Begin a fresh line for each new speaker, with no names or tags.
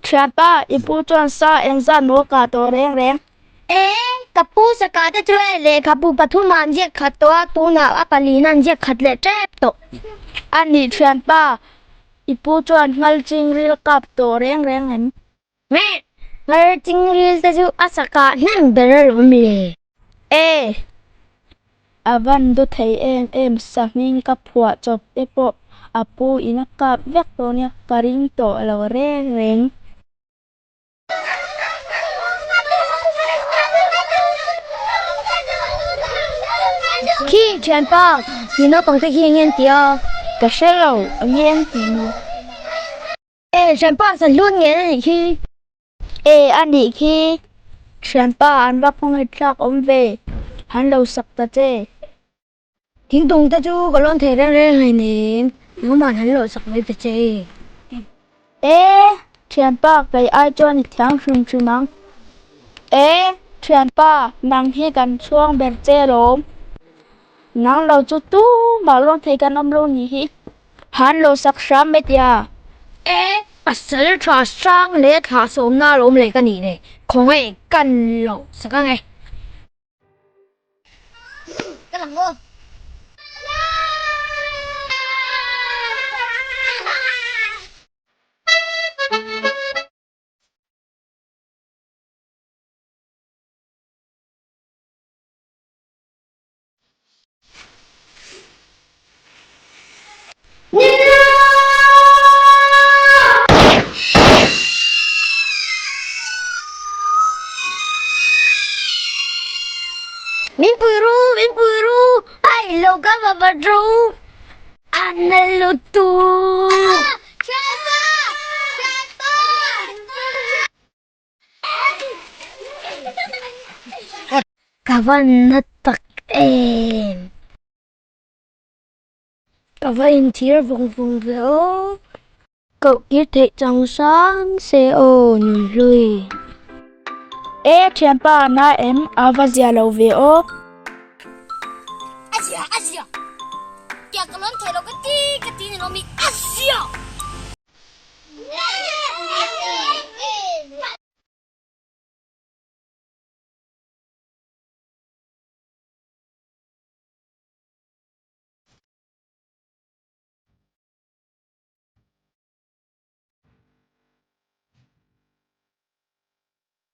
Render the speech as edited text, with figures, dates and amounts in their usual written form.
Thian pa ipu chuan sa engza no ka to reng reng.
Kapu sakata chue le kapu pathuman je khatwa tuna apalinan je khatle trep to.
Ani thian pa ipu chuan ngal ching ril kap to reng reng hen.
Me ngar chingri sa ju asaka nan berer mi.
E avan do thei em sa ming ka phua chop epo apu ina kap vek to nia karing to lo reng reng.
Khi thian pa ni no pang te hi ngen tia.
Ka shelo ngen tinu.
Thian pa sa luôn ngen ni khi.
Ani khi thian pa an vak phong hai tlak om ve han lo sak ta che.
Tiếng tung ta chu có lon thể reng reng hay nè. Nếu mà hắn lộ sặc với ta chê.
Thian pa kai ai chuan ni thiang hrim hrimang. Thian pa nang hi kan chuang ber che rom. Nang lo chu tu ma lon thei kan om lo ni hi. Han lo sak sham met ya.
Pasal tra sang le thả sôm na lốm le cái nỉ này. Không ai cần lộ sặc ngay. Cái làm ngô. Min puru, ay lo ka babadru, analutu. Kavan natak em. Kavan thier vùng vùng véo.
Cậu kiết thệ trong sáng xe ô nhùn lùi. Thian pa na em avazia lo ve o.
Asia. Kaya ka nun thelo ka ti ni no mi Asia.